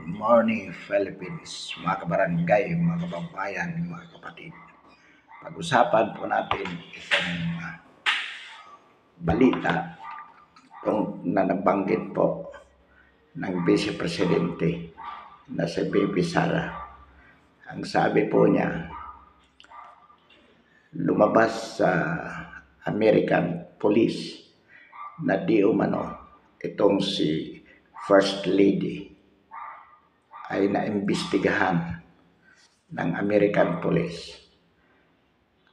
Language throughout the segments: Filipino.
Morning, Philippines, mga kabarangay, mga kababayan, mga kapatid. Pag-usapan po natin itong balita na nabanggit po ng Vice Presidente na si BP Sara. Ang sabi po niya, lumabas sa American Police na di umano itong si First Lady ay naimbestigahan ng American Police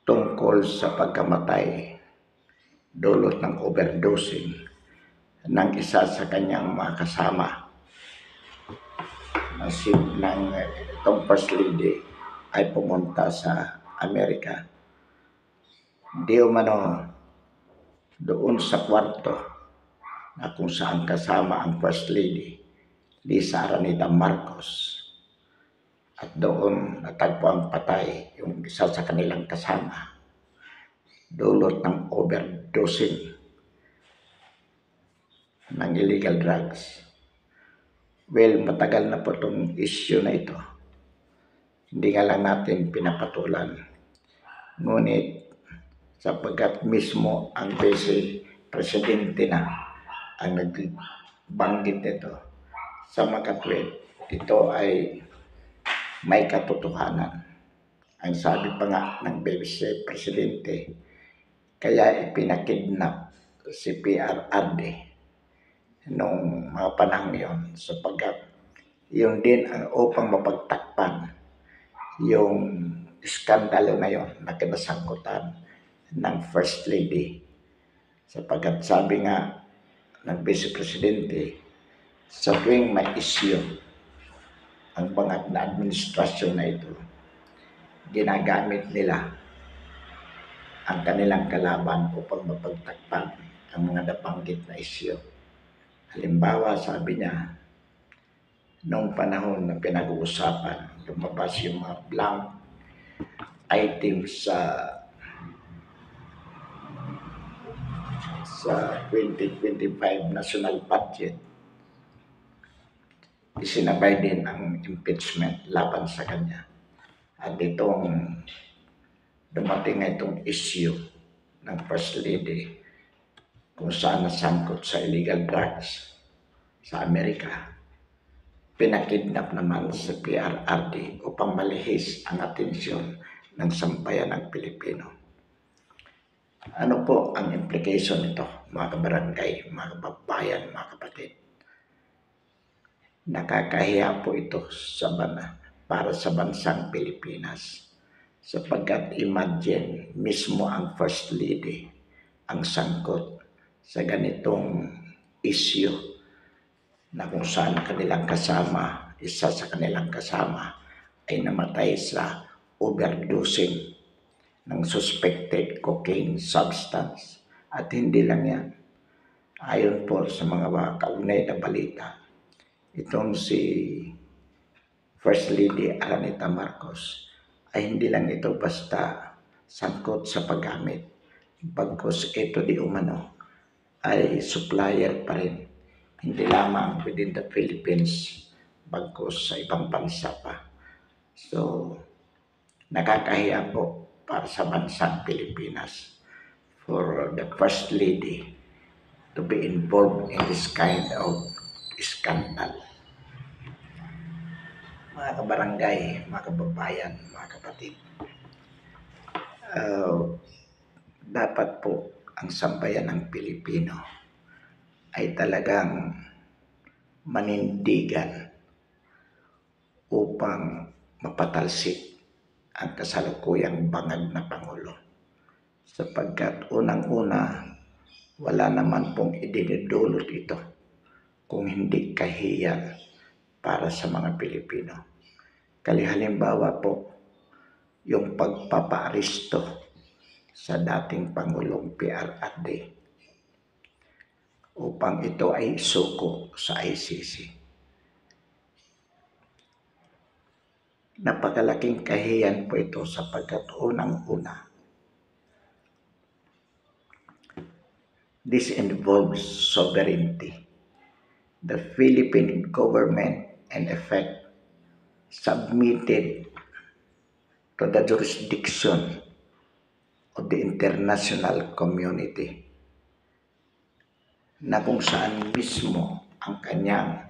tungkol sa pagkamatay dulot ng overdosing ng isa sa kanyang mga kasama ng itong First Lady ay pumunta sa Amerika. Di umano doon sa kwarto na kung saan kasama ang First Lady, Lisa Araneta Marcos. At doon natagpo ang patay yung isa sa kanilang kasama. Dulot ng overdosing ng illegal drugs. Well, matagal na po itong issue na ito. Hindi nga lang natin pinapatulan. Ngunit sapagkat mismo ang Vice Presidente na ang nagbanggit nito sa makatwid, ito ay may katotohanan. Ang sabi pa nga ng Vice Presidente, kaya ipinakidnap si PRRD noong mga panahon yon sapagkat yun din ang upang mapagtakpan yung iskandalo na yon na kinasangkutan ng First Lady. Sapagkat sabi nga ng Vice Presidente, sa tuwing may issue ang bangag na administrasyon na ito, ginagamit nila ang kanilang kalaban upang mapagtakpan ang mga nabanggit na issue. Halimbawa, sabi niya, noong panahon na pinag-uusapan, lumabas yung mga blank items sa 2025 national budget, isinabay din ang impeachment laban sa kanya. At itong dumating na itong issue ng First Lady kung saan nasangkot sa illegal drugs sa Amerika, pinakidnap naman sa PRRD upang malihis ang atensyon ng sambayan ng Pilipino. Ano po ang implication nito, mga kabarangay, mga kababayan, mga kapatid? Nakakahiya po ito para sa bansang Pilipinas. Sapagkat imagine, mismo ang First Lady ang sangkot sa ganitong issue na kung saan kanilang kasama, isa sa kanilang kasama ay namatay sa overdosing ng suspected cocaine substance. At hindi lang yan. Ayon po sa mga kaugnay na balita, itong si First Lady Araneta Marcos ay hindi lang ito basta sangkot sa paggamit, bagkus ito di umano ay supplier pa rin, hindi lamang within the Philippines, bagkus sa ibang bansa pa. So, nakakahiya po para sa bansang Pilipinas for the First Lady to be involved in this kind of scandal. Mga kabarangay, mga kababayan, mga kapatid, dapat po ang sambayan ng Pilipino ay talagang manindigan upang mapatalsik ang kasalukuyang bangag na Pangulo. Sapagkat unang-una, wala naman pong idinudulot ito kung hindi kahiyan para sa mga Pilipino. Halimbawa po, yung pagpapaaresto sa dating Pangulong PRRD upang ito ay isuko sa ICC. Napakalaking kahiyan po ito sapagkat unang-una, this involves sovereignty. The Philippine government and effect submitted to the jurisdiction of the international community, na kung saan mismo ang kanyang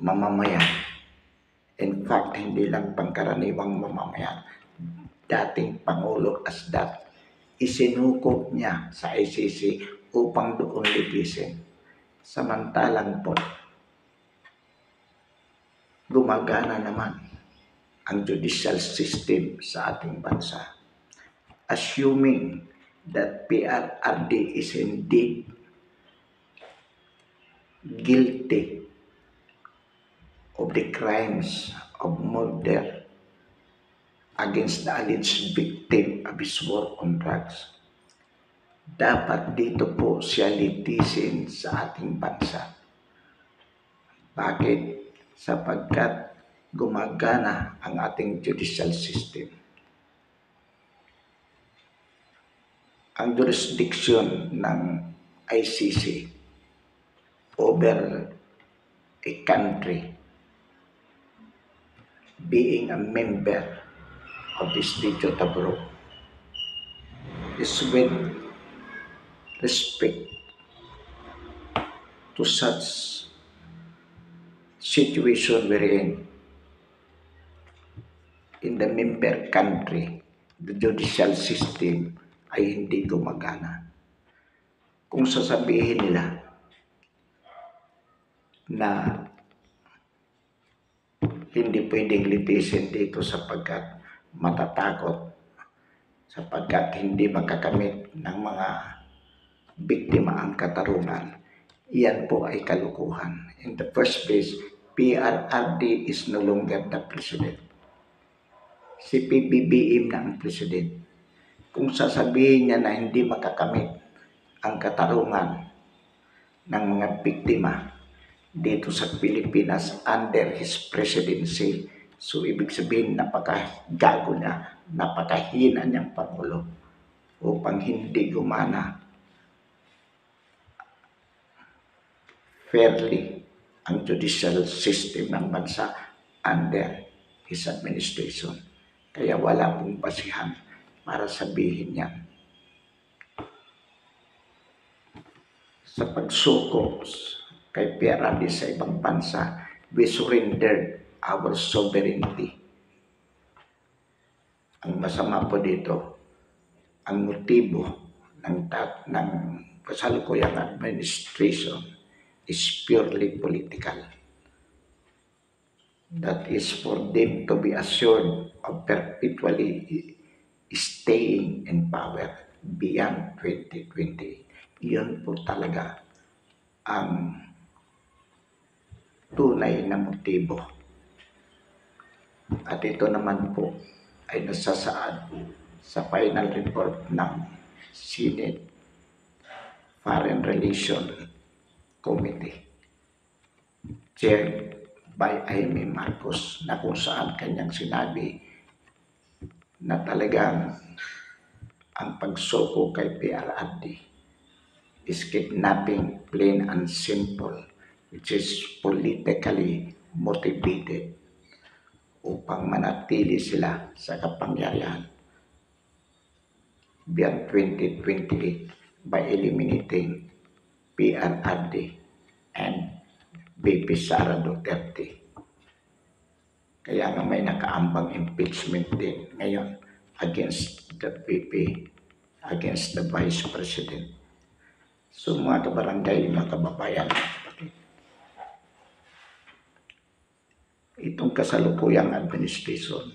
mamamayan, in fact, hindi lang pangkaraniwang mamamayan, dating Pangulo Asdat, isinuko niya sa ICC upang doon litisin. Samantalang po, gumagana naman ang judicial system sa ating bansa. Assuming that PRRD is indeed guilty of the crimes of murder against the alleged victim of his war on drugs, dapat dito po siya litisin sa ating bansa. Bakit? Sapagkat gumagana ang ating judicial system. Ang jurisdiction ng ICC over a country being a member of the Statute of Rome is with respect to such situation wherein in the member country, the judicial system ay hindi gumagana. Kung sasabihin nila na hindi pwedeng litisin dito sapagkat matatakot, sapagkat hindi makakamit ng mga biktima ang katarungan, iyan po ay kalukuhan. In the first place, PRRD is no longer the president. Si PBBM na ang president. Kung sasabihin niya na hindi makakamit ang katarungan ng mga biktima dito sa Pilipinas under his presidency, so ibig sabihin napakagago niya, napakahina niyang Pangulo upang hindi gumana fairly ang judicial system ng bansa under his administration. Kaya wala pong basihan para sabihin yan. Sa pagsuko kay PRRD sa ibang bansa, we surrendered our sovereignty. Ang masama po dito, ang motibo ng kasalukuyang administration is purely political. That is for them to be assured of perpetually staying in power beyond 2020. Iyon po talaga ang tunay na motibo. At ito naman po ay nasasaad sa final report ng Senate Foreign Relations Committee chaired by Amy Marcos, na kung saan kanyang sinabi na talagang ang pagsuko kay PRRD is kidnapping, plain and simple, which is politically motivated upang manatili sila sa kapangyarihan beyond 2028 by eliminating PRRD and BP Sara Duterte. Kaya nga may nakaambang impeachment din ngayon against the BP, against the Vice President. So mga kabarangay, mga kababayan, itong kasalukuyang administration,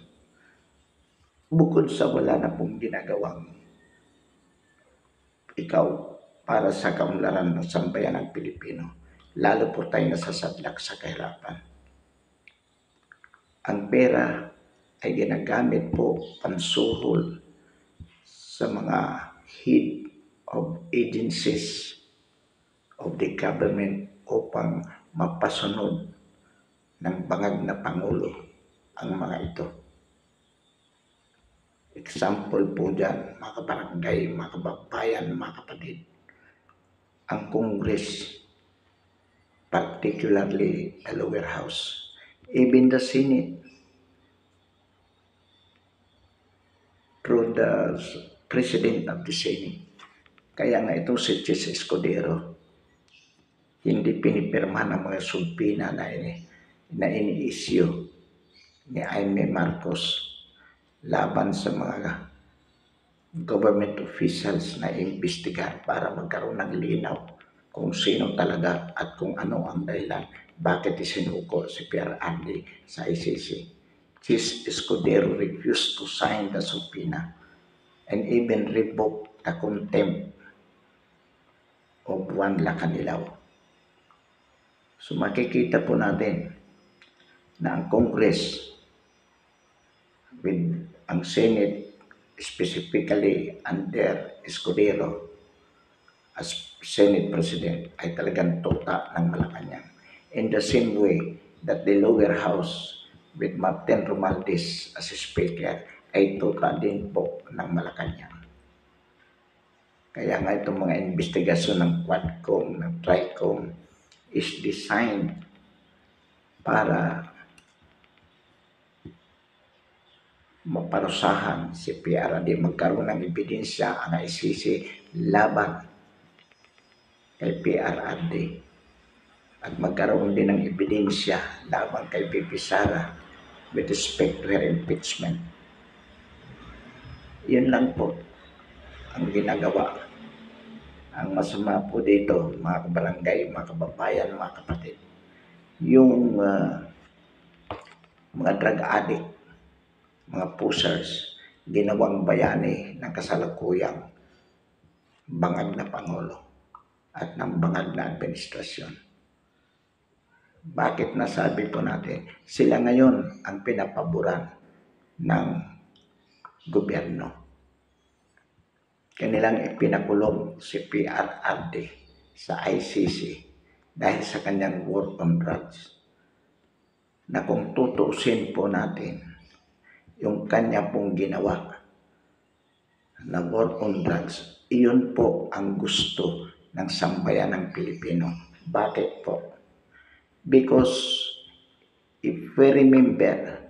bukod sa wala na pong ginagawang ikaw para sa kaunlaran ng sambayan ng Pilipino, lalo po tayo nasasadlak sa kahirapan. Ang pera ay ginagamit po pansuhol sa mga head of agencies of the government upang mapasunod ng bangag na Pangulo ang mga ito. Example po dyan, mga kabarangay, mga kababayan, mga kapatid, ang Congress, particularly the lower house, even the Senate, through the President of the Senate. Kaya nga ito si Chis Escudero, hindi pinipirma ng mga subpina na ini-issue ni Jaime Marcos laban sa mga government officials na imbestigahan para magkaroon ng linaw kung sino talaga at kung ano ang dahilan bakit isinuko si Pierre Andy sa ICC. Chis Escudero refused to sign the subpoena and even revoked the contempt of Juan Lacanilaw. So makikita po natin na ang Congress with ang Senate specifically under Escudero as Senate President ay talagang tuta ng Malacanang. In the same way that the lower house with Martin Romualdez as Speaker ay tuta din po ng Malacanang. Kaya nga itong mga investigasyon ng Quadcom, ng Tricom is designed para maparusahan si PRRD, magkaroon ng ebidensya ang ICC laban kay PRRD at magkaroon din ng ebidensya laban kay VP Sara with respect to her impeachment. Yun lang po ang ginagawa. Ang masama po dito, mga kabarangay, mga kababayan, mga kapatid, yung mga drug addict, mga pushers, ginawang bayani ng kasalukuyang bangag na Pangulo at ng bangag na administrasyon. Bakit nasabi po natin? Sila ngayon ang pinapaboran ng gobyerno. Kanilang ipinakulong si PRRD sa ICC dahil sa kanyang war on drugs. Na kung tutuusin po natin yung kanya pong ginawa na war on drugs, iyon po ang gusto ng sambayan ng Pilipino. Bakit po? Because if we remember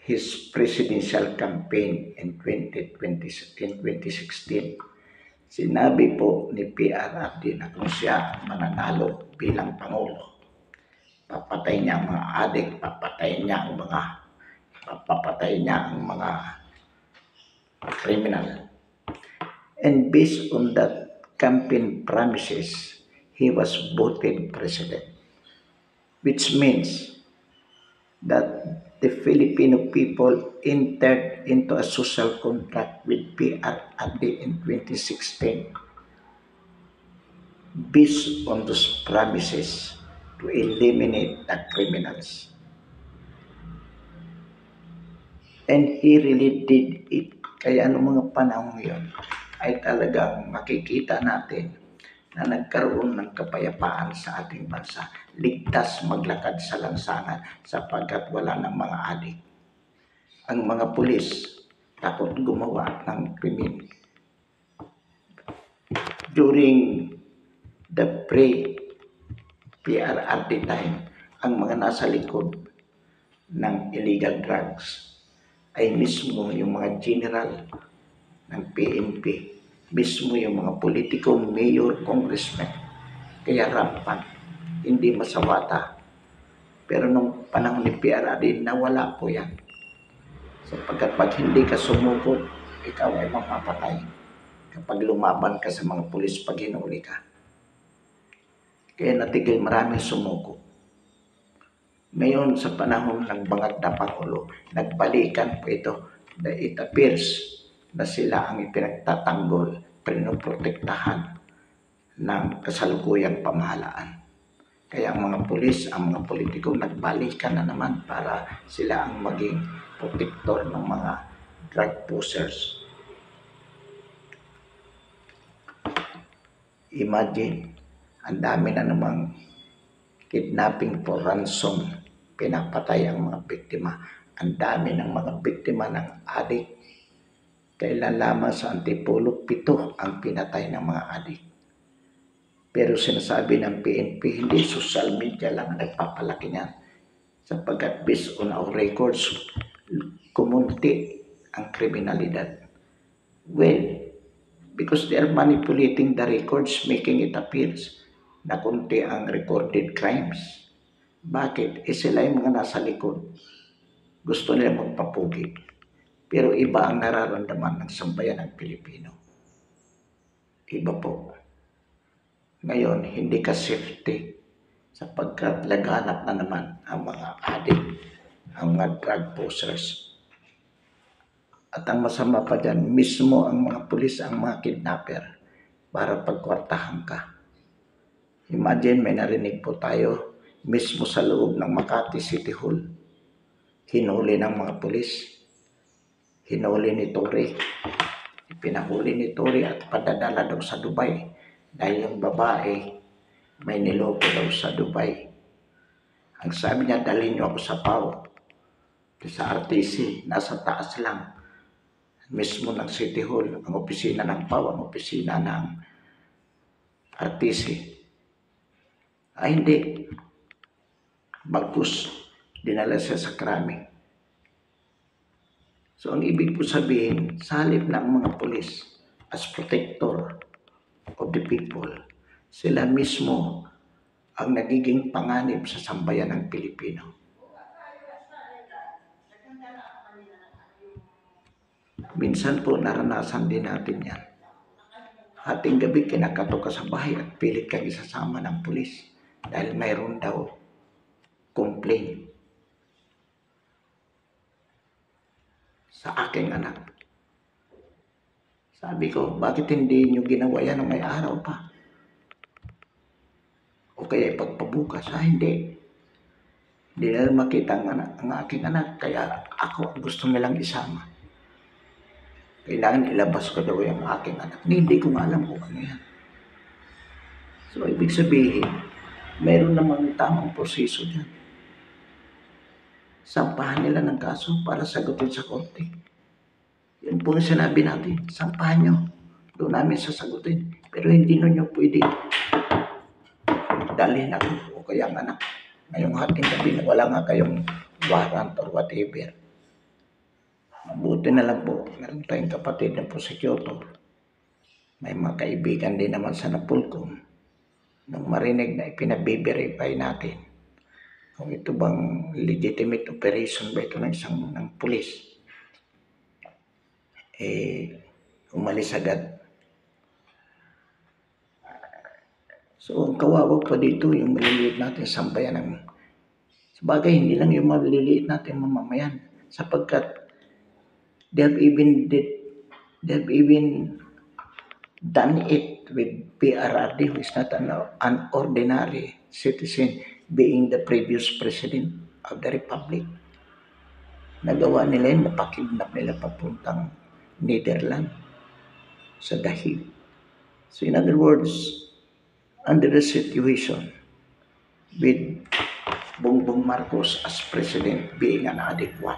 his presidential campaign in 2016, sinabi po ni PRRD na kung siya mananalo bilang Pangulo, papatay niya ang mga adik, papatay niya ang mga criminal. And based on that campaign promises, he was voted president, which means that the Filipino people entered into a social contract with PRRD in 2016 based on those promises to eliminate the criminals. And he really did it. Kaya noong mga panahon yun ay talagang makikita natin na nagkaroon ng kapayapaan sa ating bansa. Ligtas maglakad sa lansangan sapagkat wala ng mga adik. Ang mga pulis takot gumawa ng krimen. During the pre-PRRD time, ang mga nasa likod ng illegal drugs ay mismo yung mga general ng PNP, mismo yung mga politiko, mayor, congressman. Kaya rampant, hindi masawata. Pero nung panahon ni PRRD, nawala po yan. Sapagkat pag hindi ka sumuko, ikaw ay mapapatay. Kapag lumaban ka sa mga pulis, pag hinuli ka. Kaya natigil maraming sumuko. Ngayon sa panahon ng bangag na Pangulo, nagbalikan po ito. It appears na sila ang ipinagtatanggol, pinoprotektahan ng kasalukuyang pamahalaan. Kaya ang mga pulis, ang mga politiko nagbalikan na naman para sila ang maging protektor ng mga drug pushers. Imagine, ang dami na namang kidnapping for ransom, pinapatay ang mga biktima. Ang dami ng mga biktima ng adik. Kailan lamang sa Antipolo, 7 ang pinatay ng mga adik. Pero sinasabi ng PNP, hindi social media lang ang nagpapalaki niyan. sapagkat based on our records, kumunti ang kriminalidad. Well, because they are manipulating the records, making it appears na kunti ang recorded crimes. Bakit? Sila yung mga nasa likod. Gusto nila magpapugi. Pero iba ang nararamdaman ng sambayan ng Pilipino. Iba po. Ngayon, hindi ka safety sapagkat laganap na naman ang mga addict, ang mga drug pushers. At ang masama pa dyan, mismo ang mga pulis ang mga kidnapper para pagkwartahan ka. Imagine, may narinig po tayo mismo sa loob ng Makati City Hall. Hinuli ng mga pulis. Hinuli ni Tory. Pinahuli ni Tory at padadala daw sa Dubai. Dahil yung babae may niloko daw sa Dubai. Ang sabi niya, dalhin niyo ako sa PAO. Sa RTC, nasa taas lang. Mismo ng City Hall, ang opisina ng PAO, ang opisina ng RTC. Ay hindi. Bagkus, dinala siya sa krami. So ang ibig po sabihin, sa halip ng mga pulis as protector of the people, sila mismo ang nagiging panganib sa sambayan ng Pilipino. Minsan po naranasan din natin yan. Hating gabi kinakatok ka sa bahay at pilit kang isasama ng pulis dahil mayroon daw complaint sa aking anak. Sabi ko, bakit hindi nyo ginawa yan ng may araw pa? O kaya ipagpabukas? Hindi. Hindi nila makita ang aking anak, kaya ako gusto nilang isama. Kailangan ilabas ko daw yung aking anak. Hindi ko nga alam kung ano yan. So, ibig sabihin, meron namang tamang proseso dyan. Sampahan nila ng kaso para sagutin sa korte. Yun po yung sinabi natin, sampahan nyo. Doon namin sasagutin. Pero hindi nyo pwede dalhin ako o kaya ang anak. Ngayong hating gabi na wala nga kayong warrant or whatever. Mabuti na lang po, meron tayong kapatid na prosecutor. May mga kaibigan din naman sa Napolcom. Nung marinig na ipinabe-verify natin kung ito bang legitimate operation ba ito ng pulis, umalis agad. So, ang kawawa pa dito, yung maliliit natin sambayan ng sabagay, hindi lang yung maliliit natin mamamayan sapagkat they have even done it with PRRD, who is not an ordinary citizen, being the previous president of the Republic. Nagawa nila yun, napakidnap nila papuntang Netherlands sa Dahig. So in other words, under the situation with Bongbong Marcos as president being an addict one,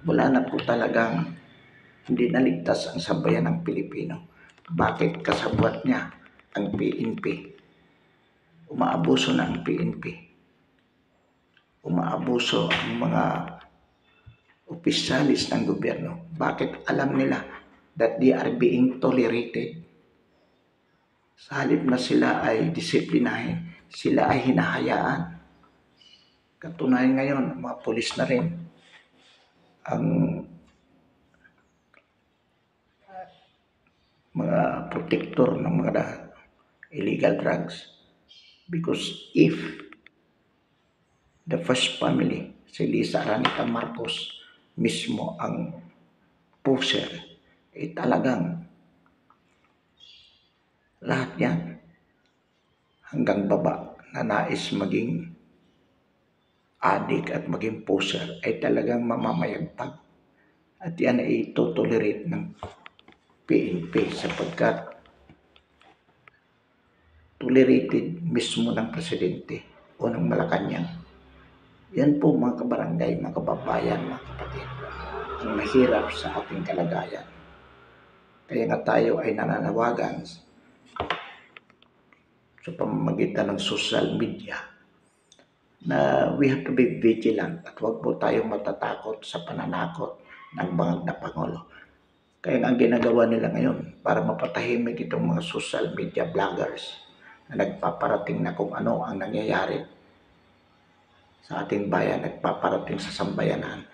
wala na po talagang hindi naligtas ang sambayan ng Pilipino. Bakit? Kasabwat niya ang PNP. Umaabuso na ang PNP. Umaabuso ang mga opisyalis ng gobyerno. Bakit? Alam nila that they are being tolerated. Sa halip na sila ay disiplinahin, sila ay hinahayaan. Katunayan ngayon, mga pulis na rin ang mga protector ng mga illegal drugs. Because if the first family, si Lisa Araneta Marcos, mismo ang pusher, talagang lahat yan hanggang baba na nais maging addict at maging pusher ay talagang mamamayagpag. At yan ay itotolerate ng PNP sapagkat tolerated mismo ng presidente o ng Malacanang. Yan po mga kabarangay, mga kababayan, mga kapatid, ang mahirap sa ating kalagayan. Kaya nga tayo ay nananawagan sa pamamagitan ng social media na we have to be vigilant at huwag po tayong matatakot sa pananakot ng bangag na Pangulo. Kaya ang ginagawa nila ngayon para mapatahimik itong mga social media bloggers na nagpaparating na kung ano ang nangyayari sa ating bayan, nagpaparating sa sambayanan,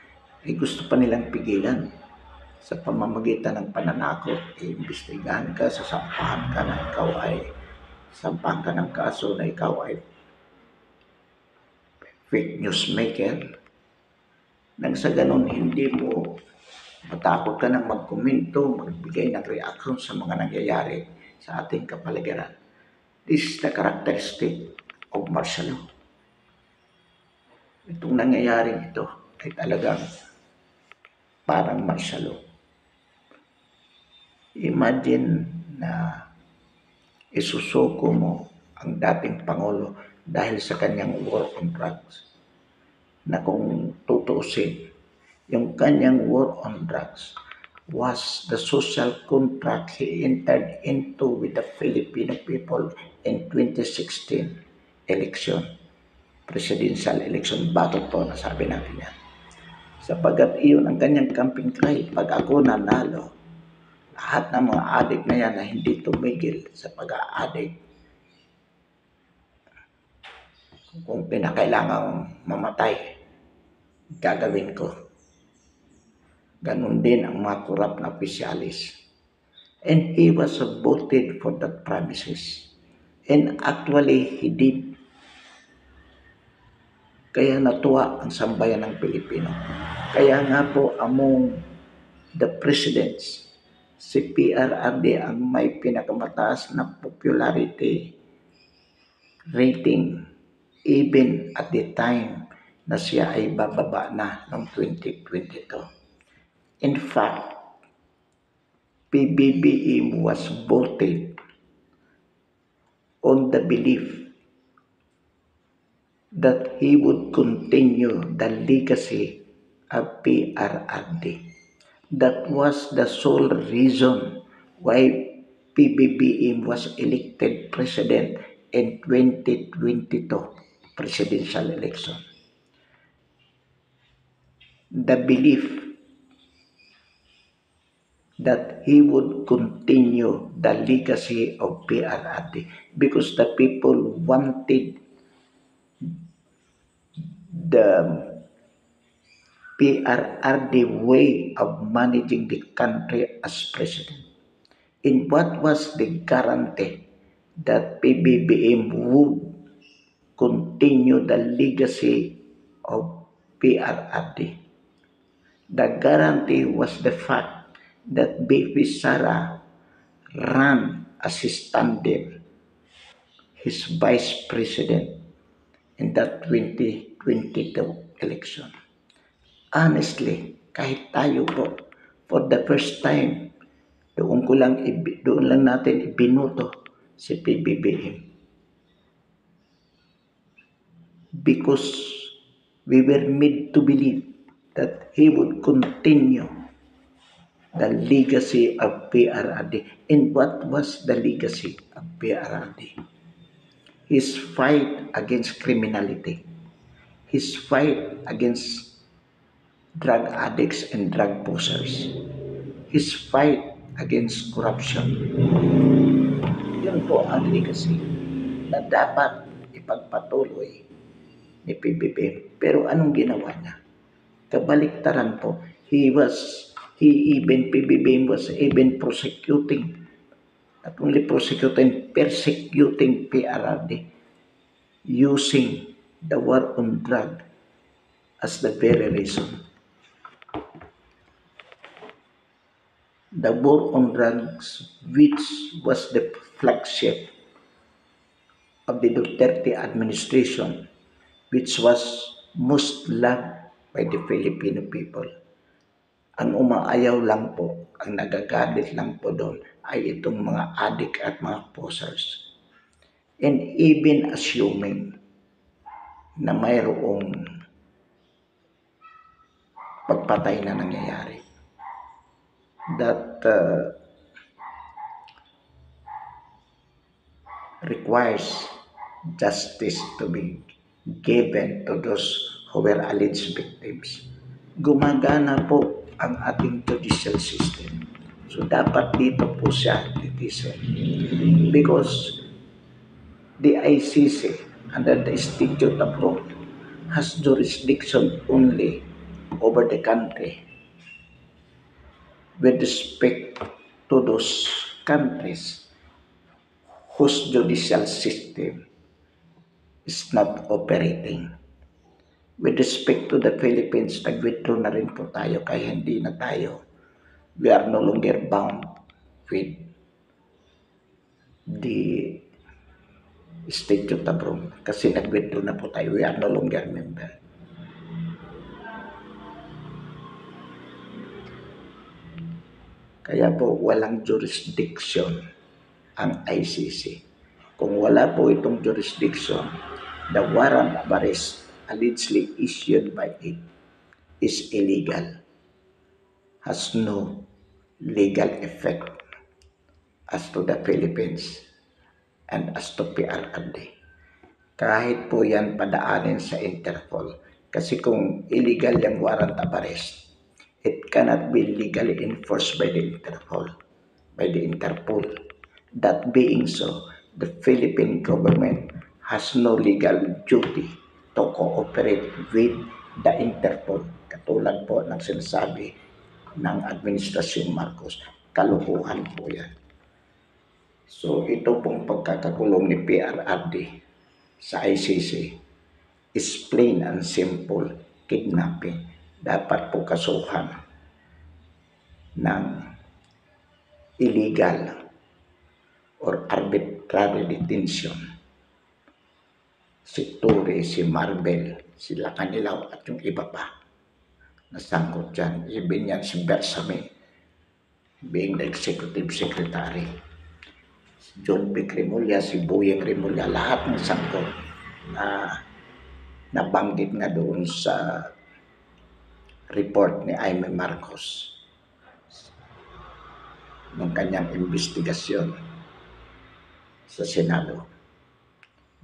ay gusto pa nilang pigilan sa pamamagitan ng pananakot. Iimbestigahan ka, sasampahan ka na ikaw ay sampahan ka ng kaso na ikaw ay fake news maker. Nang sa ganun, hindi mo matakot ka nang magkomento, magbigay ng reaction sa mga nangyayari sa ating kapaligiran. This is the characteristic of martial law. Itong nangyayaring ito ay talagang parang martial law. Imagine na isusuko mo ang dating Pangulo dahil sa kanyang war on drugs. Na kung tutuusin, yung kanyang war on drugs was the social contract he entered into with the Filipino people in 2016 election, presidential election. Bakit po nasabi natin yan? Sapagkat iyon ang kanyang campaign cry. Pag ako nanalo, lahat ng mga adik na yan na hindi tumigil sa pag-a-adik, kung pinakailangang mamatay, gagawin ko. Ganon din ang mga corrupt na opisyalis. And he was voted for that promises. And actually, he did. Kaya natuwa ang sambayan ng Pilipino. Kaya nga po among the presidents, si PRRD ang may pinakamataas na popularity rating even at the time na siya ay bababa na noong 2022. In fact, PBBM was voted on the belief that he would continue the legacy of PRRD. That was the sole reason why PBBM was elected president in 2022 presidential election. The belief that he would continue the legacy of PRRD because the people wanted the PRRD way of managing the country as president. And what was the guarantee that PBBM would continue the legacy of PRRD? The guarantee was the fact that BP Sara ran as his tandem, his vice president in that 2022 election. Honestly, kahit tayo po, for the first time, doon lang natin ibinoto si PBBM. Because we were made to believe that he would continue the legacy of PRRD. And what was the legacy of PRRD? His fight against criminality. His fight against drug addicts and drug pushers. His fight against corruption. Yun po ang legacy na dapat ipagpatuloy ni PBBM. Pero anong ginawa niya? Kabaliktaran po. PBBM was even prosecuting, not only persecuting PRRD using the war on drug as the very reason. The war on drugs, which was the flagship of the Duterte administration, which was most loved by the Filipino people. Ang umaayaw lang po, ang nagagalit lang po doon ay itong mga addict at mga posers. And even assuming na mayroong pagpatay na nangyayari, that requires justice to be given to those who were alleged victims. Gumagana po ang ating judicial system. So dapat dito po siya titisin. Because the ICC under the Statute of Rome has jurisdiction only over the country with respect to those countries whose judicial system is not operating. With respect to the Philippines, nag-withdraw na rin po tayo kaya hindi na tayo. We are no longer bound with the Statute of Rome kasi nag-withdraw na po tayo. We are no longer member. Kaya po walang jurisdiction ang ICC. Kung wala po itong jurisdiction, the warrant of arrest allegedly issued by it is illegal, has no legal effect as to the Philippines and as to PRRD. Kahit po yan padaanin sa Interpol. Kasi kung illegal yung warrant of arrest, it cannot be legally enforced by the Interpol. That being so, the Philippine government has no legal duty to cooperate with the Interpol. Katulad po ng sinasabi ng Administrasyong Marcos. Kalukuhan po yan. So ito pong pagkakakulong ni PRRD sa ICC is plain and simple kidnapping. Dapat po kasuhan ng illegal or arbitrary detention si Turi, si Marbel, sila Kanilaw at yung iba pa nasangkot dyan. Even yan si Bersame being the executive secretary, si John Vic Remulla, si Boyeng Remulla, lahat ng sangkot na nabanggit nga doon sa report ni Jaime Marcos ng kanyang investigasyon sa Senado.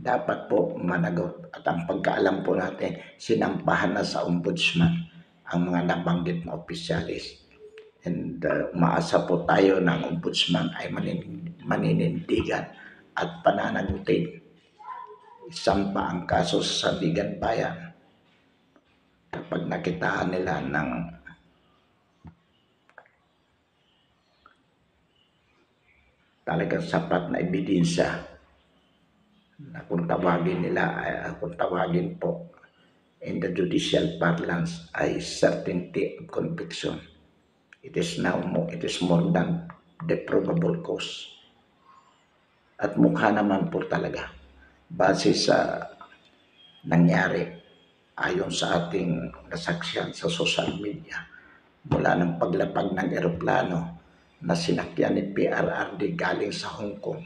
Dapat po managot at ang pagkaalam po natin, sinampahan na sa ombudsman ang mga nabanggit na opisyalis. And umaasa po tayo ng ombudsman ay maninindigan at pananagutin. Isampa ang kaso sa Sandigan Bayan kapag nakitaan nila ng talagang sapat na ebidensya na kung tawagin po in the judicial parlance ay certainty of conviction. It is more than the probable cause. At mukha naman po talaga base sa nangyari ayon sa ating nasaksihan sa social media mula ng paglapag ng eroplano na sinakyan ni PRRD galing sa Hong Kong,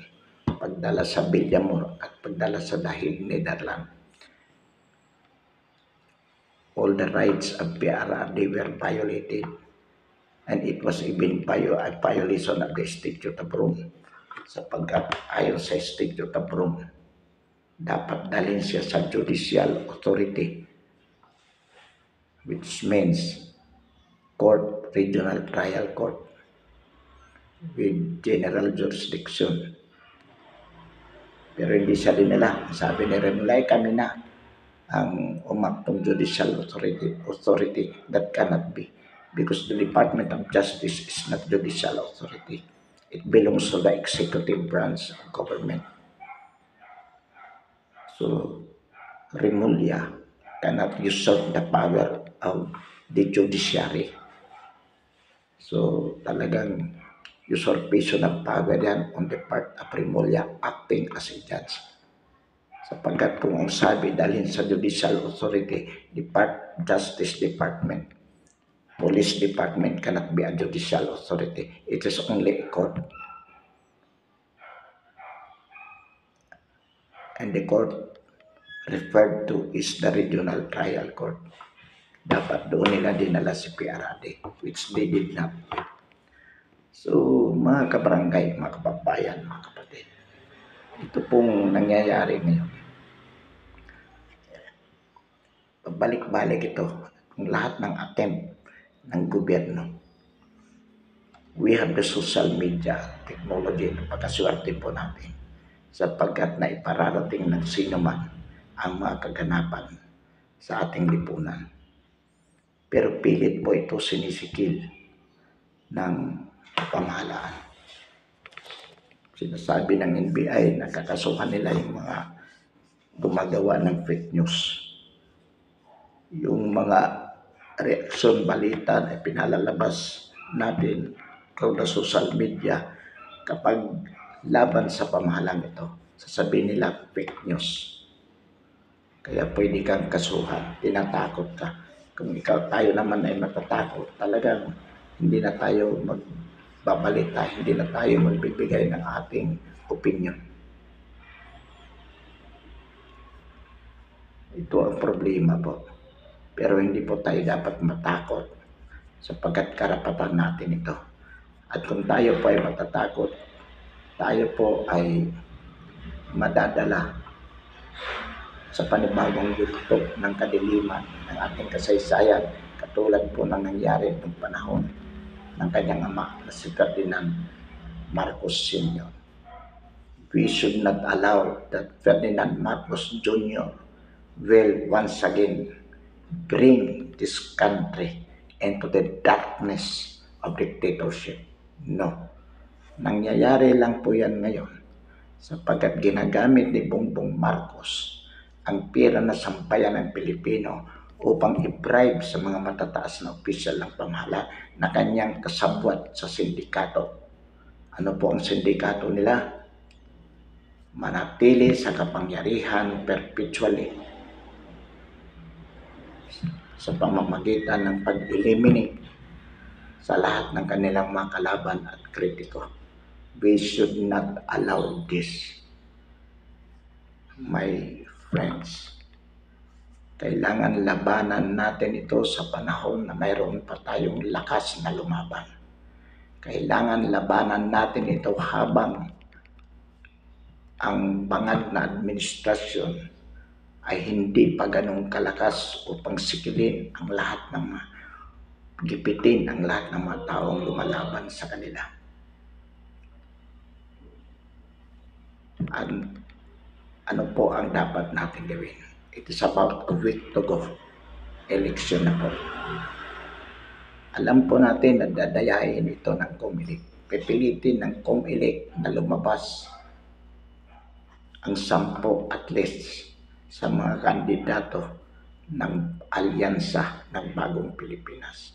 pagdala sa Villamor at pagdala sa Dahig, Netherlands. All the rights of PRRD were violated and it was even a violation of the Statute of Rome sapagkat ayon sa Statute of Rome dapat dalhin siya sa judicial authority, which means court, regional trial court with general jurisdiction. Pero hindi siya dinala. Sabi ni Remulay, kami na ang umaktong judicial authority. That cannot be, because the Department of Justice is not judicial authority. It belongs to the executive branch of government. So Remulla cannot usurp the power of the judiciary. So talagang usurpation of power yan on the part of Remulla acting as a judge. Sapagkat kung ang sabi dalhin sa judicial authority, Justice Department, Police Department cannot be a judicial authority. It is only a court. And the court referred to is the regional trial court. Dapat doon nila dinala si PRRD, which they did not. So, mga kabarangay, mga kababayan, mga kapatid, ito pong nangyayari ngayon. pabalik-balik ito ang lahat ng attempt ng gobyerno. We have the social media technology na pagkaswerte po natin sapagkat na ipararating ng sino man ang mga kaganapan sa ating lipunan. Pero pilit po ito sinisikil ng pamahalaan. Sinasabi ng NBI na kakasuhan nila yung mga gumagawa ng fake news. Yung mga reaksyon, balita na pinalalabas natin through the social media kapag laban sa pamahalang ito, sasabihin nila fake news. Kaya pwede kang kasuhan, tinatakot ka. Kung tayo naman ay matatakot, talagang hindi na tayo magbabalita, hindi na tayo magbibigay ng ating opinion. Ito ang problema po. Pero hindi po tayo dapat matakot sapagkat karapatan natin ito. At kung tayo po ay matatakot, tayo po ay madadala sa panibagong yugto ng kadiliman ng ating kasaysayan, katulad po ng nangyari noong panahon ng kanyang ama na si Ferdinand Marcos Sr. We should not allow that Ferdinand Marcos Jr. will once again bring this country into the darkness of dictatorship. No. Nangyayari lang po yan ngayon sapagkat ginagamit ni Bongbong Marcos ang pera na sampayan ng Pilipino upang i-bribe sa mga matataas na opisyal ng pamahala na kanyang kasabwat sa sindikato. Ano po ang sindikato nila? Manatili sa kapangyarihan perpetually sa pamamagitan ng pag-eliminate sa lahat ng kanilang mga kalaban at kritiko. We should not allow this. My friends, kailangan labanan natin ito sa panahon na mayroon pa tayong lakas na lumaban. Kailangan labanan natin ito habang ang bangag na administrasyon ay hindi pa ganong kalakas upang sikilin ang lahat ng gipitin ang lahat ng mga taong lumalaban sa kanila. Ano po ang dapat natin gawin? It is about a week to go. Election na po. Alam po natin na dadayain ito ng COMELEC. Pipilitin ng COMELEC na lumabas ang 10 at least sa mga kandidato ng alyansa ng Bagong Pilipinas.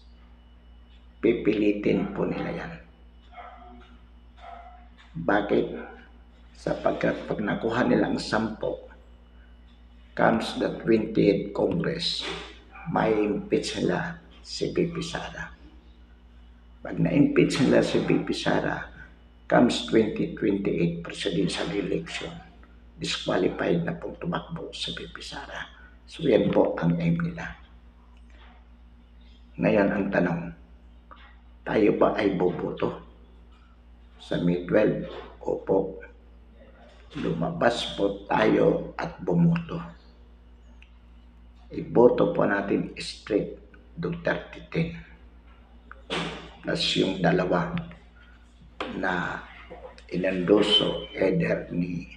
Pipilitin po nila yan. Bakit? Sapagkat pag nakuha nila ang 10, comes the 28th Congress, may impeach nila si VP Sara. Pag na-impeach nila si VP Sara, comes 2028 presidential election, disqualified na pong tumakbo sa VP Sara. So yan po ang aim nila. Ngayon ang tanong, tayo ba ay boboto sa May 12? Opo. Lumabas po tayo at bumoto. Iboto po natin straight Duterte 10. Plus yung dalawa na inendoso either ni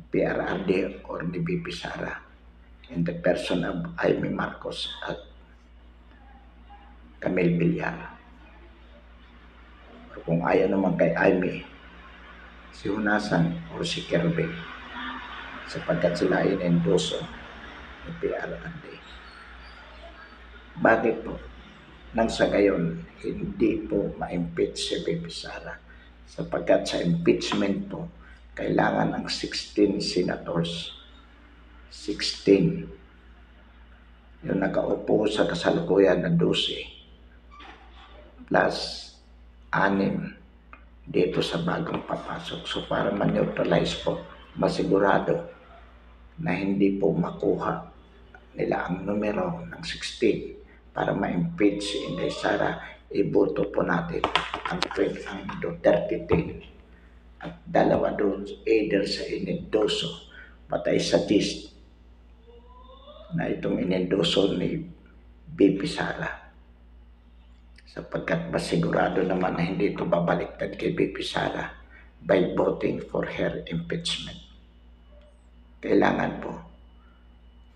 PRRD or ni VP Sara in the person of Jaime Marcos at Camille Villar. Or kung ayaw naman kay Jaime, si Hunasan o si Kirby sapagkat sila ay inendoso ni PRRD. Bakit po? Nang sa gayon, hindi po ma-impeach si VP Sara sapagkat sa impeachment po, kailangan ang 16 senators, 16, yung nakaupo sa kasalukuyan na 12, plus 6 dito sa bagong papasok. So para ma-neutralize po, masigurado na hindi po makuha nila ang numero ng 16 para ma-impeach si Inday Sara, iboto po natin ang Duterte 10 at dalawa doon either sa inendoso, but I suggest na itong inendoso ni BP Sara. Sapagkat masigurado naman na hindi ito babaliktad kay BP Sara by voting for her impeachment. Kailangan po.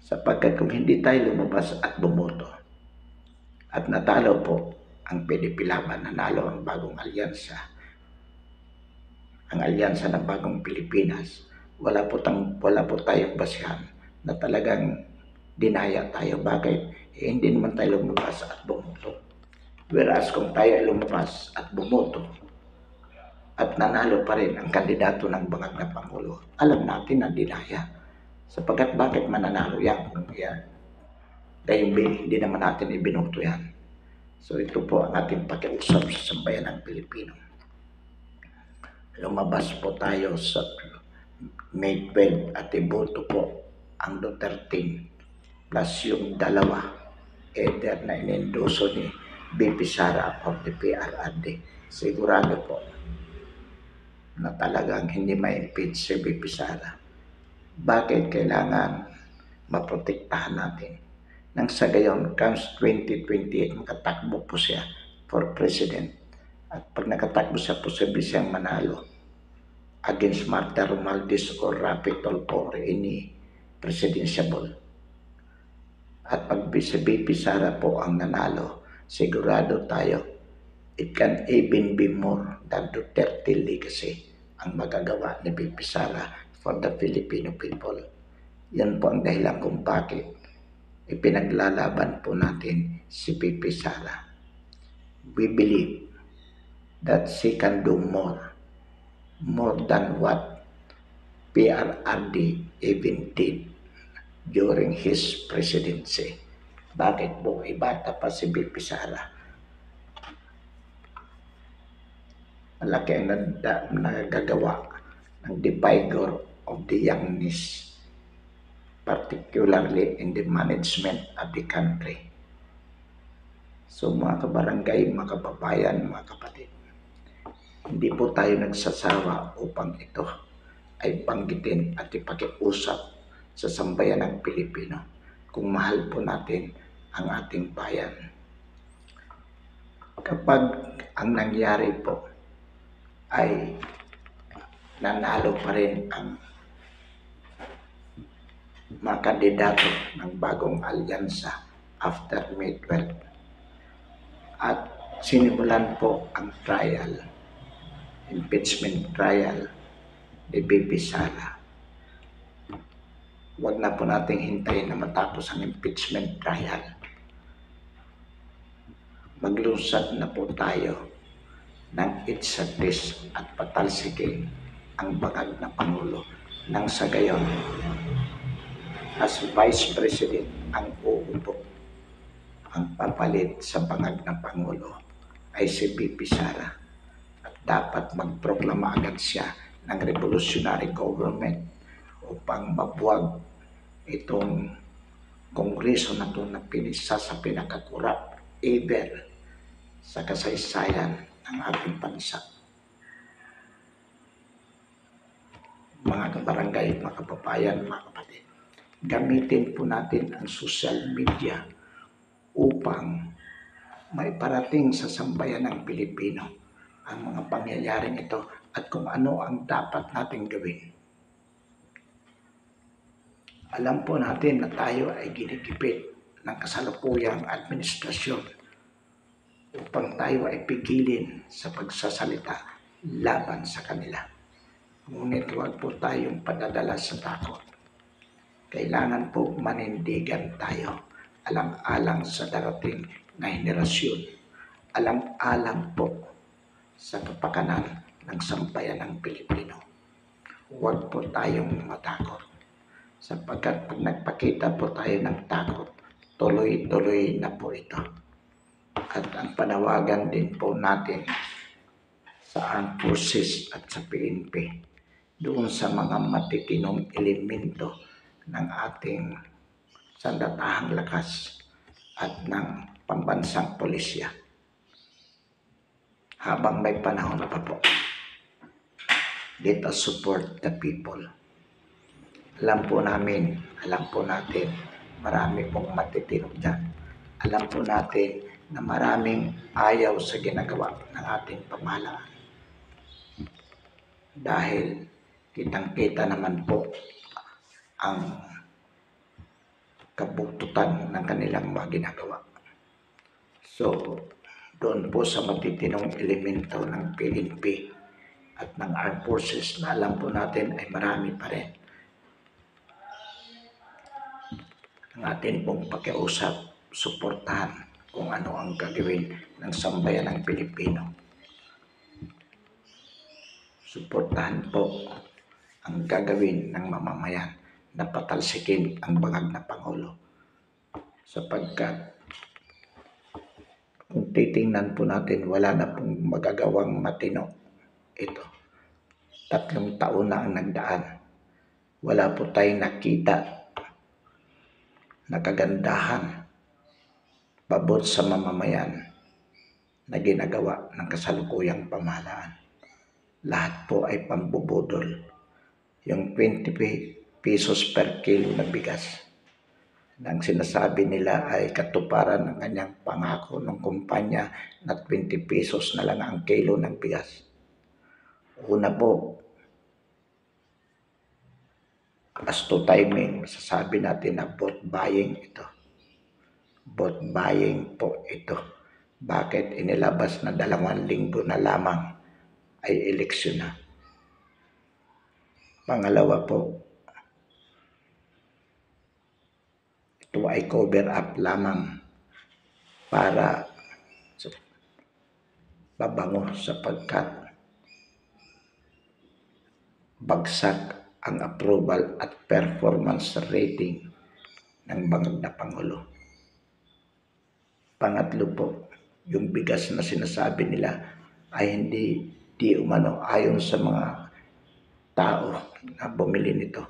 Sapagkat kung hindi tayo lumabas at bumoto at natalo po ang PDP Laban, nanalo ang bagong alyansa, ang alyansa ng bagong Pilipinas, wala po tayong basihan na talagang dinaya tayo. Bakit? Hindi naman tayo lumabas at bumoto. Whereas kung tayo ay lumabas at bumoto at nanalo pa rin ang kandidato ng bangag na Pangulo, alam natin na dinaya. Sapagkat bakit mananalo yan? Dahil hindi naman natin ibinoto yan. So ito po ang ating pakiusap sa sambayan ng Pilipino. Lumabas po tayo sa May 12 at iboto po ang Duterte plus yung dalawa either na inendoso ni BP Sara or the PRRD. Sigurado po na talagang hindi ma-impeach si BP Sara. Bakit kailangan maprotektahan natin? Nang sa gayon, comes 2028, makatakbo po siya for president. At pag nakatakbo siya, posible siyang manalo against Marta Romualdez or Rapi Tulfo or any presidentiable. At pag si BP Sara po ang nanalo, sigurado tayo, it can even be more than Duterte legacy ang magagawa ni BP Sara for the Filipino people. Yan po ang dahilan kung bakit ipinaglalaban po natin si BP Sara. We believe that she can do more than what PRRD even did during his presidency. Bakit po? Ibata pa si BP Sara. Malaki ang nagagawa ng the vigor of the youngness, particularly in the management of the country. So mga kabarangay, mga kababayan, mga kapatid, hindi po tayo nagsasawa upang ito ay banggitin at ipakiusap sa sambayan ng Pilipino kung mahal po natin ang ating bayan. Kapag ang nangyari po ay nanalo pa rin ang mga kandidato ng bagong alyansa after May 12 at sinimulan po ang trial, impeachment trial ni BP Sara. Huwag na po nating hintayin na matapos ang impeachment trial. Maglusad na po tayo ng itsatis at patalsikin ang bangag na Pangulo nang sa gayon as Vice President ang uupo. Ang papalit sa bangag na Pangulo ay si BP Sara at dapat magproklama agad siya ng revolutionary government upang mabuwag itong kongreso na ito na pinisa sa pinakakurap ever sa kasaysayan ng ating bansa. Mga kabarangay, mga kababayan, mga kapatid, gamitin po natin ang social media upang may parating sa sambayan ng Pilipino ang mga pangyayaring ito at kung ano ang dapat nating gawin. Alam po natin na tayo ay ginigipit ng kasalukuyang administrasyon upang tayo ay pigilin sa pagsasalita laban sa kanila. Ngunit huwag po tayong padadala sa takot. Kailangan po manindigan tayo, alang-alang sa darating na henerasyon, alang-alang po sa kapakanan ng sambayan ng Pilipino. Huwag po tayong matakot, sapagkat pag nagpakita po tayo ng takot, tuloy-tuloy na po ito. At ang panawagan din po natin sa Armed Forces at sa PNP, doon sa mga matitinong elemento ng ating sandatahang lakas at ng pambansang pulisya. Habang may panahon pa po, let us support the people. Alam po natin marami pong matitino dyan. Alam po natin na maraming ayaw sa ginagawa ng ating pamahalaan. Dahil kitang-kita naman po ang kabuktutan ng kanilang mga ginagawa. So, doon po sa matitinong elemento ng PNP at ng Armed Forces na alam po natin ay marami pa rin. Ang atin pong pakiusap, suportahan kung ano ang gagawin ng sambayan ng Pilipino. Suportahan po ang gagawin ng mamamayan na patalsikin ang bangag na Pangulo. Sapagkat kung titingnan po natin, wala na pong magagawang matino ito. 3 taon na ang nagdaan. Wala po tayong nakita na kagandahan pabor sa mamamayan na ginagawa ng kasalukuyang pamahalaan. Lahat po ay pambubudol. Yung 20 pesos per kilo na bigas na ang sinasabi nila ay katuparan ng kanyang pangako ng kumpanya na 20 pesos na lang ang kilo ng bigas. Una po, as to timing, masasabi natin na vote buying ito. Vote buying po ito. Bakit inilabas na 2 linggo na lamang ay eleksyon na? Pangalawa po, ito ay cover up lamang para babango sapagkat bagsak ang approval at performance rating ng bangag na Pangulo. Pangatlo po, yung bigas na sinasabi nila ay di umano ayon sa mga tao na bumili nito.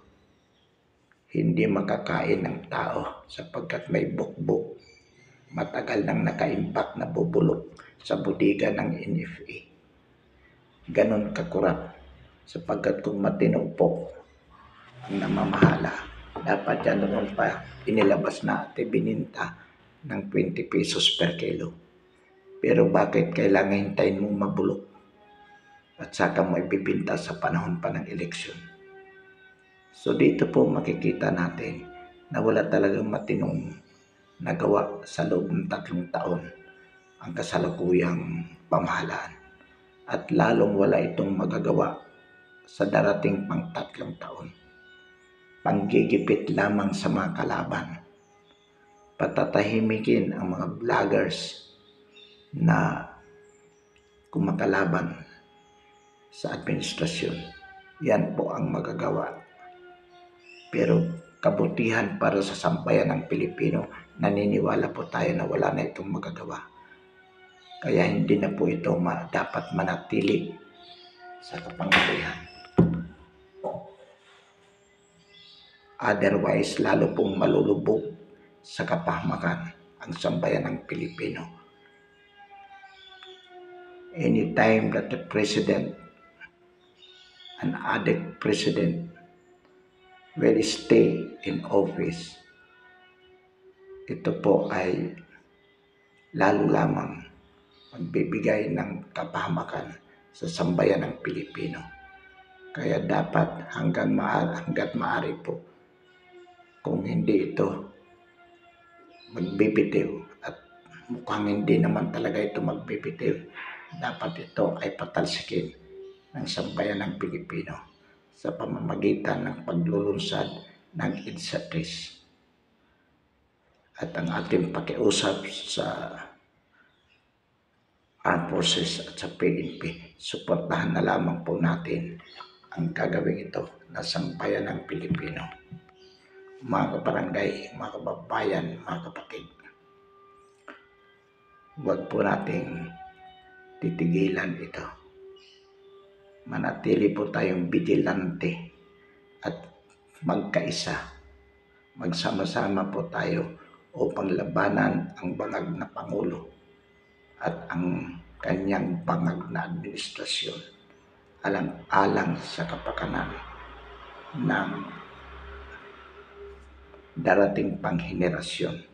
Hindi makakain ng tao sapagkat may bukbok. Matagal nang naka-impact na bubulok sa bodega ng NFA. Ganon kakurap sapagkat kung matino po ang namamahala, dapat yan noon pa inilabas na at ibininta ng 20 pesos per kilo. Pero bakit kailangan hintayin mong mabulok at saka mo ibibinta sa panahon pa ng eleksyon? So dito po makikita natin na wala talagang matinong nagawa sa loob ng 3 taon ang kasalukuyang pamahalaan. At lalong wala itong magagawa sa darating pang 3 taon. Panggigipit lamang sa mga kalaban. Patatahimikin ang mga vloggers na kumakalaban sa administrasyon. Yan po ang magagawa. Pero kabutihan para sa sambayan ng Pilipino, naniniwala po tayo na wala na itong magagawa. Kaya hindi na po ito dapat manatili sa kapangyarihan. Otherwise, lalo pong malulubog sa kapahamakan ang sambayan ng Pilipino. Anytime that the president, an addict president, will stay in office, ito po ay lalo lamang magbibigay ng kapahamakan sa sambayan ng Pilipino. Kaya dapat hanggat maaari po, kung hindi ito magbibitiw at mukhang hindi naman talaga ito magbibitiw, dapat ito ay patalsikin ng sambayan ng Pilipino sa pamamagitan ng paglulunsad ng EDSA-3. At ang ating pakiusap sa Armed Forces at sa PNP, suportahan na lamang po natin ang gagawin ito na sambayan ng Pilipino. Mga kabarangay, mga kababayan, mga kapatid, huwag po nating titigilan ito. Manatili po tayong vigilante at magkaisa. Magsama-sama po tayo upang labanan ang bangag na Pangulo at ang kanyang bangag na administrasyon alang-alang sa kapakanan ng darating pang henerasyon.